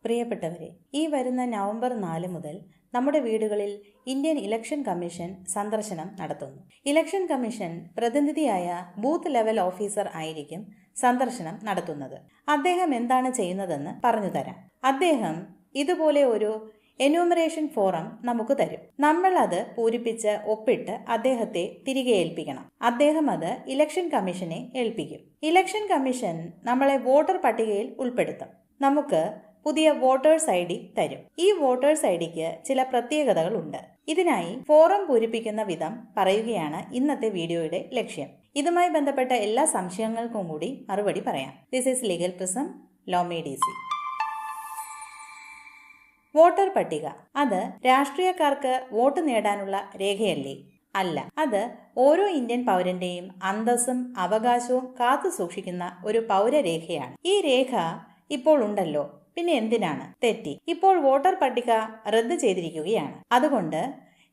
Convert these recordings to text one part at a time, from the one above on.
പ്രിയപ്പെട്ടവരെ, ഈ വരുന്ന നവംബർ 4 മുതൽ നമ്മുടെ വീടുകളിൽ ഇന്ത്യൻ ഇലക്ഷൻ കമ്മീഷൻ സന്ദർശനം നടത്തുന്നു. ഇലക്ഷൻ കമ്മീഷൻ പ്രതിനിധിയായ ബൂത്ത് ലെവൽ ഓഫീസർ ആയിരിക്കും സന്ദർശനം നടത്തുന്നത്. അദ്ദേഹം എന്താണ് ചെയ്യുന്നതെന്ന് പറഞ്ഞു തരാം. അദ്ദേഹം ഇതുപോലെ ഒരു എന്യൂമറേഷൻ ഫോറം നമുക്ക് തരും. നമ്മൾ അത് പൂരിപ്പിച്ച് ഒപ്പിട്ട് അദ്ദേഹത്തെ തിരികെ ഏൽപ്പിക്കണം. അദ്ദേഹം അത് ഇലക്ഷൻ കമ്മീഷനെ ഏൽപ്പിക്കും. ഇലക്ഷൻ കമ്മീഷൻ നമ്മളെ വോട്ടർ പട്ടികയിൽ ഉൾപ്പെടുത്തും. നമുക്ക് പുതിയ വോട്ടേഴ്സ് ID തരും. ഈ വോട്ടേഴ്സ് IDക്ക് ചില പ്രത്യേകതകളുണ്ട്. ഇതിനായി ഫോറം പൂരിപ്പിക്കുന്ന വിധം പറയുകയാണ് ഇന്നത്തെ വീഡിയോയുടെ ലക്ഷ്യം. ഇതുമായി ബന്ധപ്പെട്ട എല്ലാ സംശയങ്ങൾക്കും കൂടി മറുപടി പറയാം. This is legal prism, ലോമി DC. Voter പട്ടിക അത് രാഷ്ട്രീയക്കാർക്ക് വോട്ട് നേടാനുള്ള രേഖയല്ലേ? അല്ല, അത് ഓരോ ഇന്ത്യൻ പൗരന്റെയും അന്തസ്സും അവകാശവും കാത്തു സൂക്ഷിക്കുന്ന ഒരു പൗരരേഖയാണ്. ഈ രേഖ ഇപ്പോൾ ഉണ്ടല്ലോ, പിന്നെ എന്തിനാണ്? തെറ്റി. ഇപ്പോൾ വോട്ടർ പട്ടിക റദ്ദ് ചെയ്തിരിക്കുകയാണ്. അതുകൊണ്ട്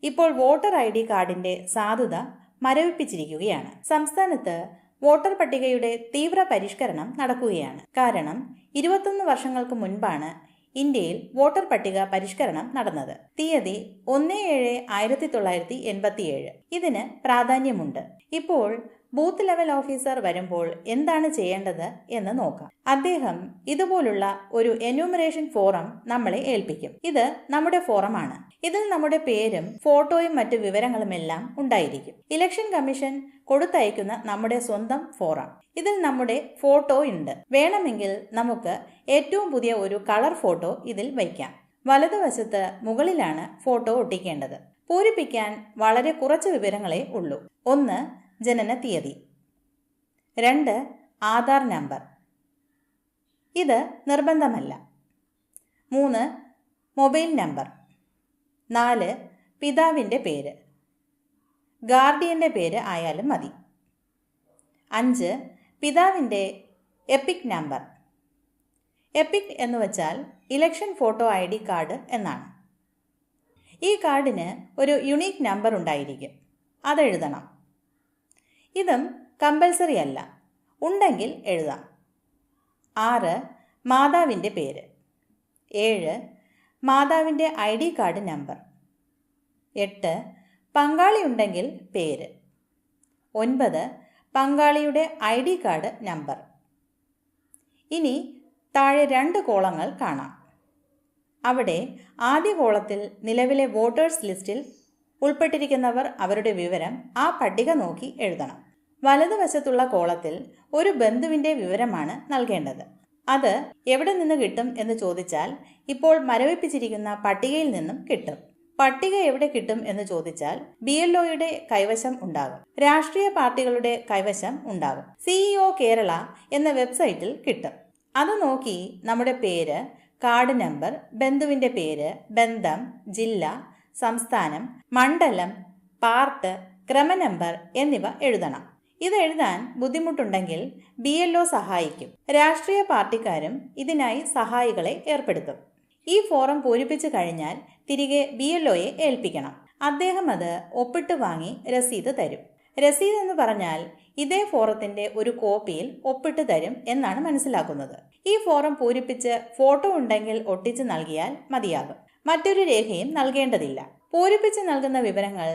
ഇപ്പോൾ വോട്ടർ ID കാർഡിന്റെ സാധുത മരവിപ്പിച്ചിരിക്കുകയാണ്. സംസ്ഥാനത്ത് വോട്ടർ പട്ടികയുടെ തീവ്ര പരിഷ്കരണം നടക്കുകയാണ്. കാരണം 21 വർഷങ്ങൾക്ക് മുൻപാണ് ഇന്ത്യയിൽ വോട്ടർ പട്ടിക പരിഷ്കരണം നടന്നത്. തീയതി 1/7/1987. ഇതിന് പ്രാധാന്യമുണ്ട്. ഇപ്പോൾ ബൂത്ത് ലെവൽ ഓഫീസർ വരുമ്പോൾ എന്താണ് ചെയ്യേണ്ടത് എന്ന് നോക്കാം. അദ്ദേഹം ഇതുപോലുള്ള ഒരു എന്യൂമറേഷൻ ഫോറം നമ്മളെ ഏൽപ്പിക്കും. ഇത് നമ്മുടെ ഫോറമാണ്. ഇതിൽ നമ്മുടെ പേരും ഫോട്ടോയും മറ്റു വിവരങ്ങളുമെല്ലാം ഉണ്ടായിരിക്കും. ഇലക്ഷൻ കമ്മീഷൻ കൊടുത്തയക്കുന്ന നമ്മുടെ സ്വന്തം ഫോറം. ഇതിൽ നമ്മുടെ ഫോട്ടോ ഉണ്ട്. വേണമെങ്കിൽ നമുക്ക് ഏറ്റവും പുതിയ ഒരു കളർ ഫോട്ടോ ഇതിൽ വയ്ക്കാം. വലതുവശത്ത് മുകളിലാണ് ഫോട്ടോ ഒട്ടിക്കേണ്ടത്. പൂരിപ്പിക്കാൻ വളരെ കുറച്ച് വിവരങ്ങളേ ഉള്ളൂ. 1. ജനന തീയതി. 2. ആധാർ നമ്പർ. ഇത് നിർബന്ധമല്ല. 3. Mobile number. 4. പിതാവിൻ്റെ പേര്. ഗാർഡിയൻ്റെ പേര് ആയാലും മതി. 5. പിതാവിൻ്റെ എപ്പിക് നമ്പർ. എപ്പിക് എന്ന് വച്ചാൽ ഇലക്ഷൻ ഫോട്ടോ ID കാർഡ് എന്നാണ്. ഈ കാർഡിന് ഒരു യുണീക്ക് നമ്പർ ഉണ്ടായിരിക്കും. അതെഴുതണം. ഇതും കമ്പൽസറി അല്ല, ഉണ്ടെങ്കിൽ എഴുതാം. 6. മാതാവിൻ്റെ പേര്. 7. മാതാവിൻ്റെ ID കാർഡ് നമ്പർ. 8. പങ്കാളി ഉണ്ടെങ്കിൽ പേര്. 9. പങ്കാളിയുടെ ID കാർഡ് നമ്പർ. ഇനി താഴെ 2 കോളങ്ങൾ കാണാം. അവിടെ ആദ്യ കോളത്തിൽ നിലവിലെ വോട്ടേഴ്സ് ലിസ്റ്റിൽ ഉൾപ്പെട്ടിരിക്കുന്നവർ അവരുടെ വിവരം ആ പട്ടിക നോക്കി എഴുതണം. വലതുവശത്തുള്ള കോളത്തിൽ ഒരു ബന്ധുവിൻ്റെ വിവരമാണ് നൽകേണ്ടത്. അത് എവിടെ നിന്ന് കിട്ടും എന്ന് ചോദിച്ചാൽ ഇപ്പോൾ മരവിപ്പിച്ചിരിക്കുന്ന പട്ടികയിൽ നിന്നും കിട്ടും. പട്ടിക എവിടെ കിട്ടും എന്ന് ചോദിച്ചാൽ BLOയുടെ കൈവശം ഉണ്ടാകും. രാഷ്ട്രീയ പാർട്ടികളുടെ കൈവശം ഉണ്ടാകും. CEO കേരള എന്ന വെബ്സൈറ്റിൽ കിട്ടും. അത് നോക്കി നമ്മുടെ പേര്, കാർഡ് നമ്പർ, ബന്ധുവിൻ്റെ പേര്, ബന്ധം, ജില്ല, സംസ്ഥാനം, മണ്ഡലം, പാർട്ട്, ക്രമനമ്പർ എന്നിവ എഴുതണം. ഇത് എഴുതാൻ ബുദ്ധിമുട്ടുണ്ടെങ്കിൽ BLO സഹായിക്കും. രാഷ്ട്രീയ പാർട്ടിക്കാരും ഇതിനായി സഹായികളെ ഏർപ്പെടുത്തും. ഈ ഫോറം പൂരിപ്പിച്ചു കഴിഞ്ഞാൽ തിരികെ BLOയെ ഏൽപ്പിക്കണം. അദ്ദേഹം അത് ഒപ്പിട്ട് വാങ്ങി രസീത് തരും. രസീത് എന്ന് പറഞ്ഞാൽ ഇതേ ഫോറത്തിന്റെ ഒരു കോപ്പിയിൽ ഒപ്പിട്ട് തരും എന്നാണ് മനസ്സിലാക്കുന്നത്. ഈ ഫോറം പൂരിപ്പിച്ച് ഫോട്ടോ ഉണ്ടെങ്കിൽ ഒട്ടിച്ച് നൽകിയാൽ മതിയാകും. മറ്റൊരു രേഖയും നൽകേണ്ടതില്ല. പൂരിപ്പിച്ച് നൽകുന്ന വിവരങ്ങൾ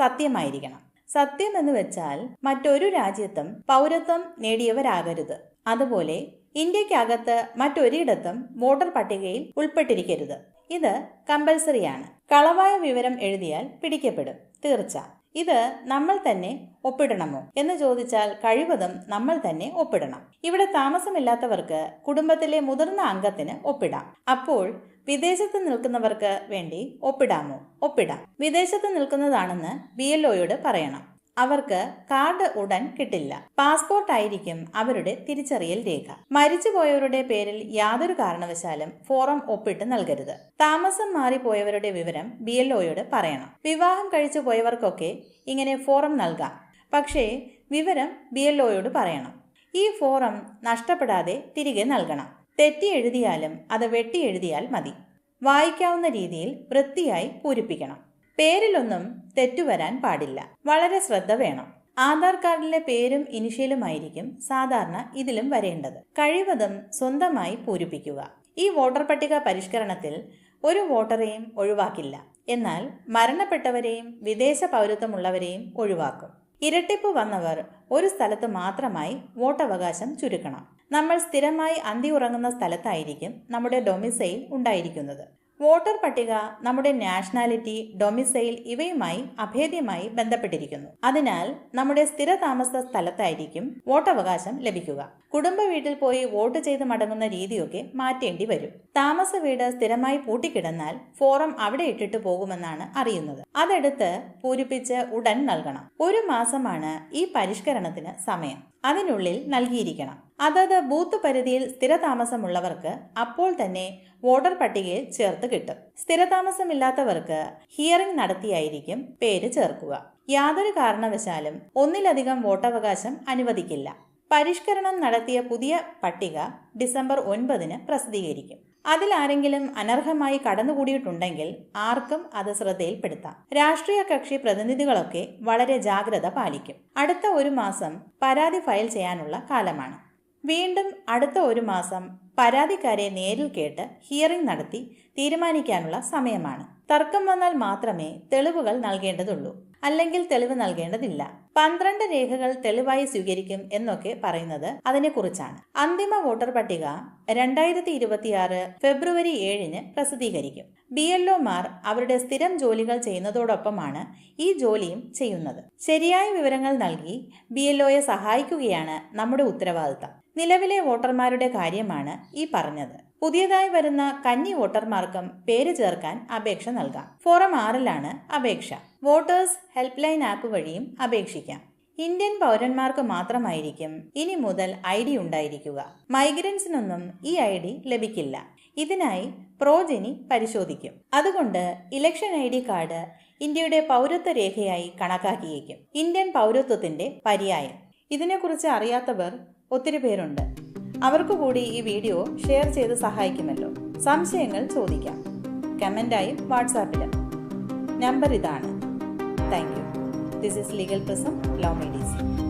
സത്യമായിരിക്കണം. സത്യം എന്ന് വെച്ചാൽ മറ്റൊരു രാജ്യത്തും പൗരത്വം നേടിയവരാകരുത്. അതുപോലെ ഇന്ത്യക്കകത്ത് മറ്റൊരിടത്തും വോട്ടർ പട്ടികയിൽ ഉൾപ്പെട്ടിരിക്കരുത്. ഇത് കമ്പൽസറിയാണ്. കളവായ വിവരം എഴുതിയാൽ പിടിക്കപ്പെടും, തീർച്ച. ഇത് നമ്മൾ തന്നെ ഒപ്പിടണമോ എന്ന് ചോദിച്ചാൽ കഴിവതും നമ്മൾ തന്നെ ഒപ്പിടണം. ഇവിടെ താമസമില്ലാത്തവർക്ക് കുടുംബത്തിലെ മുതിർന്ന അംഗത്തിന് ഒപ്പിടാം. അപ്പോൾ വിദേശത്ത് നിൽക്കുന്നവർക്ക് വേണ്ടി ഒപ്പിടാമോ? ഒപ്പിടാം. വിദേശത്ത് നിൽക്കുന്നതാണെന്ന് BLOയോട് പറയണം. അവർക്ക് കാർഡ് ഉടൻ കിട്ടില്ല. പാസ്പോർട്ട് ആയിരിക്കും അവരുടെ തിരിച്ചറിയൽ രേഖ. മരിച്ചുപോയവരുടെ പേരിൽ യാതൊരു കാരണവശാലും ഫോറം ഒപ്പിട്ട് നൽകരുത്. താമസം മാറിപ്പോയവരുടെ വിവരം BLOയോട് പറയണം. വിവാഹം കഴിച്ചു പോയവർക്കൊക്കെ ഇങ്ങനെ ഫോറം നൽകാം. പക്ഷേ വിവരം BLOയോട് പറയണം. ഈ ഫോറം നഷ്ടപ്പെടാതെ തിരികെ നൽകണം. തെറ്റി എഴുതിയാലും അത് വെട്ടി എഴുതിയാൽ മതി. വായിക്കാവുന്ന രീതിയിൽ വൃത്തിയായി പൂരിപ്പിക്കണം. പേരിലൊന്നും തെറ്റുവരാൻ പാടില്ല. വളരെ ശ്രദ്ധ വേണം. ആധാർ കാർഡിലെ പേരും ഇനിഷ്യലുമായിരിക്കും സാധാരണ ഇതിലും വരേണ്ടത്. കഴിവതും സ്വന്തമായി പൂരിപ്പിക്കുക. ഈ വോട്ടർ പട്ടിക പരിഷ്കരണത്തിൽ ഒരു വോട്ടറെയും ഒഴിവാക്കില്ല. എന്നാൽ മരണപ്പെട്ടവരെയും വിദേശ പൗരത്വമുള്ളവരെയും ഒഴിവാക്കും. ഇരട്ടിപ്പ് വന്നവർ ഒരു സ്ഥലത്ത് മാത്രമായി വോട്ടവകാശം ചുരുക്കണം. നമ്മൾ സ്ഥിരമായി അന്തി ഉറങ്ങുന്ന സ്ഥലത്തായിരിക്കും നമ്മുടെ ഡൊമിസൈൽ ഉണ്ടായിരിക്കുന്നത്. വോട്ടർ പട്ടിക നമ്മുടെ നാഷണാലിറ്റി, ഡൊമിസൈൽ ഇവയുമായി അഭേദ്യമായി ബന്ധപ്പെട്ടിരിക്കുന്നു. അതിനാൽ നമ്മുടെ സ്ഥിര താമസ സ്ഥലത്തായിരിക്കും വോട്ടവകാശം ലഭിക്കുക. കുടുംബ വീട്ടിൽ പോയി വോട്ട് ചെയ്ത് മടങ്ങുന്ന രീതിയൊക്കെ മാറ്റേണ്ടി വരും. താമസ വീട് സ്ഥിരമായി പൂട്ടിക്കിടന്നാൽ ഫോറം അവിടെ ഇട്ടിട്ട് പോകുമെന്നാണ് അറിയുന്നത്. അതെടുത്ത് പൂരിപ്പിച്ച് ഉടൻ നൽകണം. 1 മാസമാണ് ഈ പരിഷ്കരണത്തിന് സമയം. അതിനുള്ളിൽ നൽകിയിരിക്കണം. അതത് ബൂത്ത് പരിധിയിൽ സ്ഥിരതാമസമുള്ളവർക്ക് അപ്പോൾ തന്നെ വോട്ടർ പട്ടികയിൽ ചേർത്ത് കിട്ടും. സ്ഥിരതാമസമില്ലാത്തവർക്ക് ഹിയറിംഗ് നടത്തിയായിരിക്കും പേര് ചേർക്കുക. യാതൊരു കാരണവശാലും ഒന്നിലധികം വോട്ടവകാശം അനുവദിക്കില്ല. പരിഷ്കരണം നടത്തിയ പുതിയ പട്ടിക ഡിസംബർ 9 പ്രസിദ്ധീകരിക്കും. അതിലാരെങ്കിലും അനർഹമായി കടന്നുകൂടിയിട്ടുണ്ടെങ്കിൽ ആർക്കും അത് ശ്രദ്ധയിൽപ്പെടുത്താം. രാഷ്ട്രീയ കക്ഷി പ്രതിനിധികളൊക്കെ വളരെ ജാഗ്രത പാലിക്കും. അടുത്ത 1 മാസം പരാതി ഫയൽ ചെയ്യാനുള്ള കാലമാണ്. വീണ്ടും അടുത്ത 1 മാസം പരാതിക്കാരെ നേരിൽ കേട്ട് ഹിയറിംഗ് നടത്തി തീരുമാനിക്കാനുള്ള സമയമാണ്. തർക്കം വന്നാൽ മാത്രമേ തെളിവുകൾ നൽകേണ്ടതുള്ളൂ, അല്ലെങ്കിൽ തെളിവ് നൽകേണ്ടതില്ല. 12 രേഖകൾ തെളിവായി സ്വീകരിക്കും എന്നൊക്കെ പറയുന്നത് അതിനെക്കുറിച്ചാണ്. അന്തിമ വോട്ടർ പട്ടിക 2026 ഫെബ്രുവരി 7 പ്രസിദ്ധീകരിക്കും. BLOമാർ അവരുടെ സ്ഥിരം ജോലികൾ ചെയ്യുന്നതോടൊപ്പമാണ് ഈ ജോലിയും ചെയ്യുന്നത്. ശരിയായ വിവരങ്ങൾ നൽകി BLOയെ സഹായിക്കുകയാണ് നമ്മുടെ ഉത്തരവാദിത്തം. നിലവിലെ വോട്ടർമാരുടെ കാര്യമാണ് ഈ പറഞ്ഞത്. പുതിയതായി വരുന്ന കന്നി വോട്ടർമാർക്കും പേര് ചേർക്കാൻ അപേക്ഷ നൽകാം. ഫോറം 6 അപേക്ഷ. വോട്ടേഴ്സ് ഹെൽപ്പ് ലൈൻ ആപ്പ് വഴിയും അപേക്ഷിക്കാം. ഇന്ത്യൻ പൗരന്മാർക്ക് മാത്രമായിരിക്കും ഇനി മുതൽ ID ഉണ്ടായിരിക്കുക. മൈഗ്രൻസിനൊന്നും ഈ ID ലഭിക്കില്ല. ഇതിനായി പ്രോജനി പരിശോധിക്കും. അതുകൊണ്ട് ഇലക്ഷൻ ID കാർഡ് ഇന്ത്യയുടെ പൗരത്വ രേഖയായി കണക്കാക്കിയേക്കും. ഇന്ത്യൻ പൗരത്വത്തിന്റെ പര്യായം. ഇതിനെക്കുറിച്ച് അറിയാത്തവർ ഒത്തിരി പേരുണ്ട്. അവർക്ക് കൂടി ഈ വീഡിയോ ഷെയർ ചെയ്ത് സഹായിക്കുമല്ലോ. സംശയങ്ങൾ ചോദിക്കാം. കമൻ്റായും വാട്സാപ്പിലും. നമ്പർ ഇതാണ്. Thank you. This is legal prism, law me DC.